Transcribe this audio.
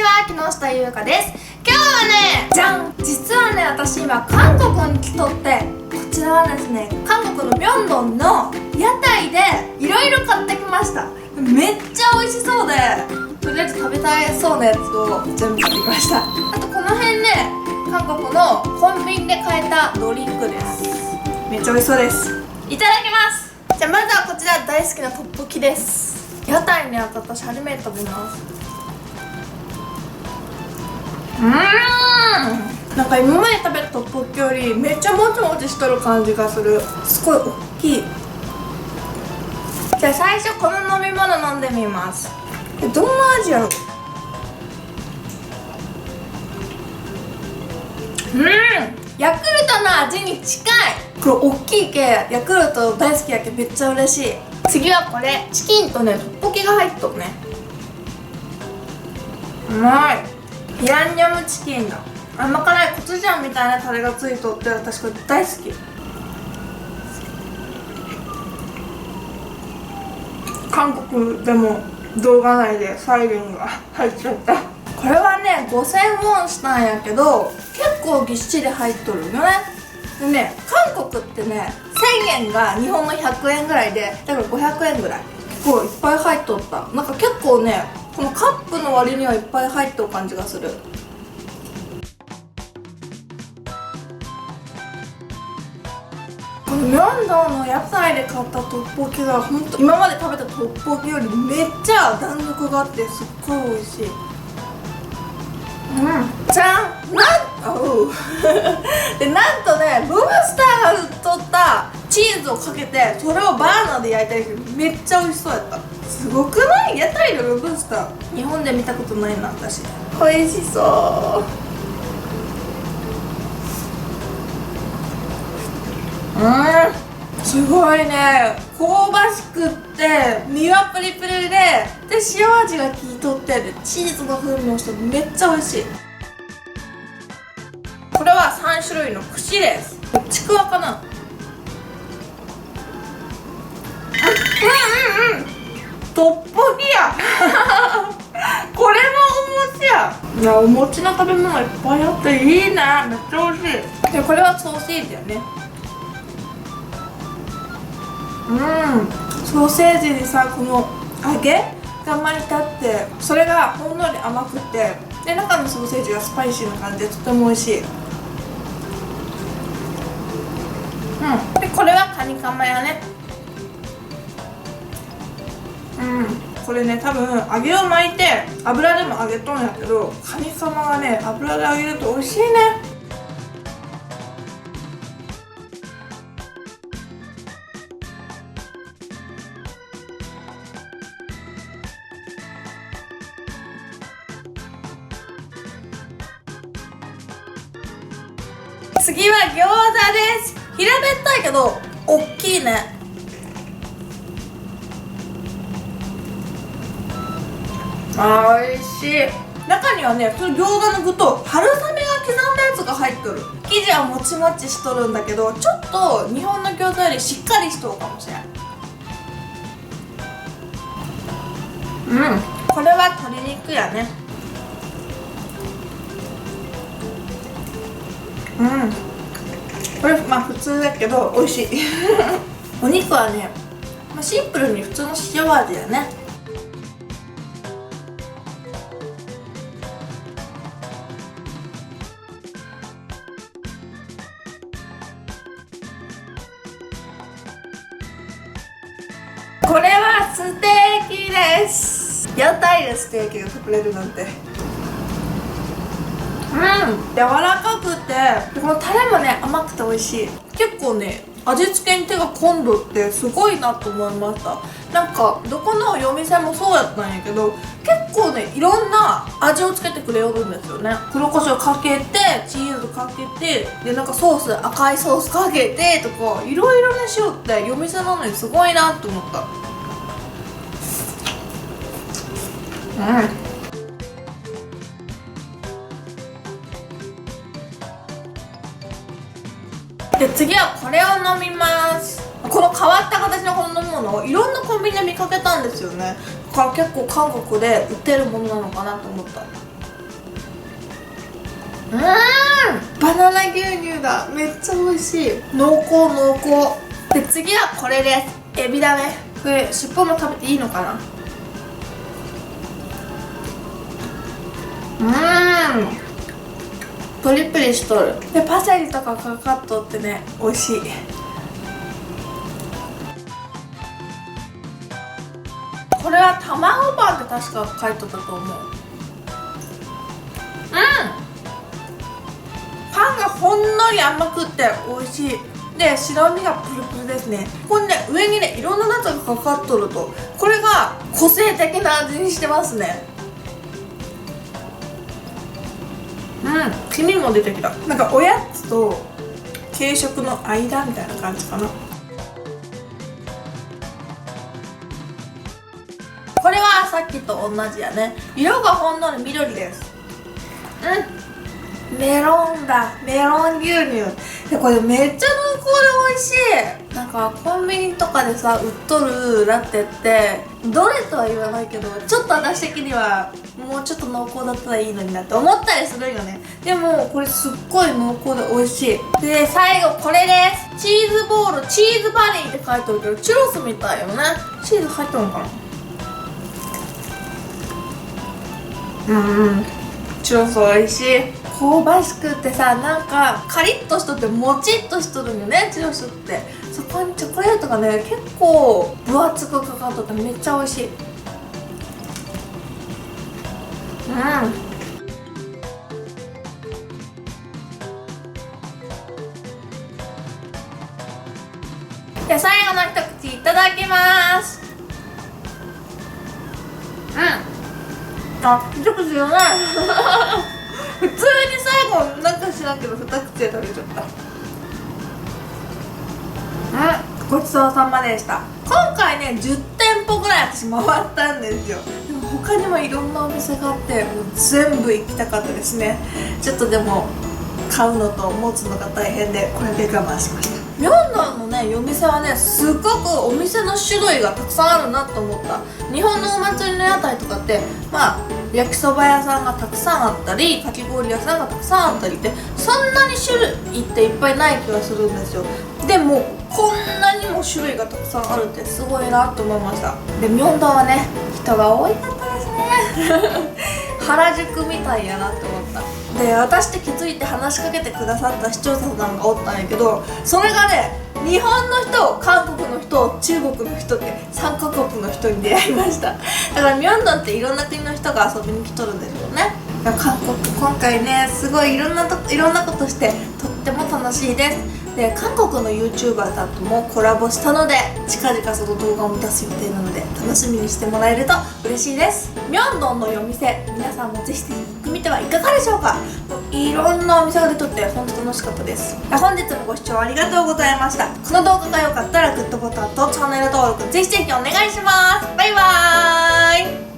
ちは、木下優香です。今日はね、じゃん、実はね、私今韓国に来とって、こちらはですね、韓国のミョンドンの屋台でいろいろ買ってきました。めっちゃ美味しそうで、とりあえず食べたいそうなやつを全部買ってきました。あとこの辺ね、韓国のコンビニで買えたドリンクです。めっちゃ美味しそうです。いただきます。じゃあまずはこちら、大好きなトッポキです。屋台に当たった私初めて食べます。なんか今まで食べたトッポッキよりめっちゃもちもちしとる感じがする。すごい大きい。じゃあ最初この飲み物飲んでみます。どんな味やろ。ヤクルトの味に近い。これ大きいけヤクルト大好きやけめっちゃ嬉しい。次はこれ、チキンとねトッポキが入っとるね。うまい。ヤンニョムチキンだ。甘辛いコチュジャンみたいなタレがついとって、私これ大好き。韓国でも動画内でサイレンが入っちゃった。これはね5000ウォンしたんやけど結構ぎっしり入っとるよね。でね、韓国ってね1000円が日本の100円ぐらいで、だから500円ぐらい結構いっぱい入っとった。なんか結構ね、このカップの割にはいっぱい入っとる感じがする。このミョンドンの屋台で買ったトッポキがほんと今まで食べたトッポキよりめっちゃ弾力があってすっごい美味しい。じゃんで、なんとねロブスターが売っとったチーズをかけてそれをバーナーで焼いたりしてめっちゃ美味しそうやった。すごくない？屋台でロブスター日本で見たことないな私。美味しそう。すごいね、香ばしくって身はプリプリで塩味が効いとって、でチーズの風味もしてめっちゃ美味しい。これは3種類の串です。ちくわかな。トッポギやこれもお餅や。いや、お餅の食べ物いっぱいあっていいね。めっちゃ美味しい。でこれはソーセージやね。ソーセージにさ、この揚げが巻いてあって、それがほんのり甘くて、で中のソーセージがスパイシーな感じでとても美味しい。でこれはカニカマやね。これね多分揚げを巻いて油でも揚げとんやけど、カニカマがね油で揚げると美味しいね。次は餃子です。平べったいけど大きいね。美味しい。中にはね、その餃子の具と春雨が刻んだやつが入っとる。生地はもちもちしとるんだけど、ちょっと日本の餃子よりしっかりしとるかもしれん。これは鶏肉やね。これまあ普通だけど美味しいお肉はね、シンプルに普通の塩味やね。これはステーキです。屋台でステーキが食べれるなんて。柔らかくて、このタレもね甘くて美味しい。結構ね味付けに手が込んどってすごいなと思いました。なんかどこの夜店もそうやったんやけど、結構ねいろんな味をつけてくれよるんですよね。黒胡椒かけてチーズかけて、でなんかソース赤いソースかけてとかいろいろねしよって夜店なのにすごいなと思った。で次はこれを飲みます。この変わった形のこの飲み物をいろんなコンビニで見かけたんですよね。だから結構韓国で売ってるものなのかなと思った。バナナ牛乳だ。めっちゃ美味しい。濃厚濃厚で、次はこれです。エビだね。これ尻尾も食べていいのかな。プリプリしとる。でパセリとかかかっとってね、美味しい。これは卵パンって確か書いとったと思う。パンがほんのり甘くって美味しい。で白身がプルプルですね。これね、上にねいろんなナッツがかかっとると、これが個性的な味にしてますね。黄身も出てきた。なんかおやつと軽食の間みたいな感じかな。これはさっきと同じやね。色がほんのり緑です。メロンだ。メロン牛乳で、これめっちゃ濃厚で美味しい。なんかコンビニとかでさ売っとるラテってどれとは言わないけど、ちょっと私的にはもうちょっと濃厚だったらいいのになって思ったりするよね。でもこれすっごい濃厚で美味しい。で最後これです。チーズボール、チーズバリーって書いてるけどチュロスみたいよね。チーズ入ってるのかな。チュロス美味しい。香ばしくってさ、なんかカリッとしとってもちっとしとるんよね、チュロスって。そこにチョコレートがね結構分厚くかかっとってめっちゃ美味しい。で最後の一口いただきます。一口じゃない普通に最後なんかしなけど二口で食べちゃった。ごちそうさまでした。今回ね10店舗ぐらい私回ったんですよ。でも他にもいろんなお店があってもう全部行きたかったですね。ちょっとでも買うのと持つのが大変でこれで我慢しました。ミョンドンのね夜店はねすっごくお店の種類がたくさんあるなと思った。日本のお祭りの屋台とかってまあ焼きそば屋さんがたくさんあったりかき氷屋さんがたくさんあったりってそんなに種類っていっぱいない気がするんですよ。でもこんなにも種類がたくさんあるってすごいなと思いました。でミョンドンはね人が多いかったですね原宿みたいやなって思った。で私って気づいて話しかけてくださった視聴者さんがおったんやけど、それがね日本の人、韓国の人、中国の人って3カ国の人に出会いました。だからミョンドンっていろんな国の人が遊びに来とるんですよね。韓国今回ねすごいいろんなことしてとっても楽しいです。で韓国の YouTuber さんともコラボしたので近々その動画を出す予定なので楽しみにしてもらえると嬉しいです。ミョンドンの夜店皆さんもぜひぜひ行ってみてはいかがでしょうか。いろんなお店が出とって本当楽しかったです。本日もご視聴ありがとうございました。この動画が良かったらグッドボタンとチャンネル登録ぜひぜひお願いします。バイバーイ。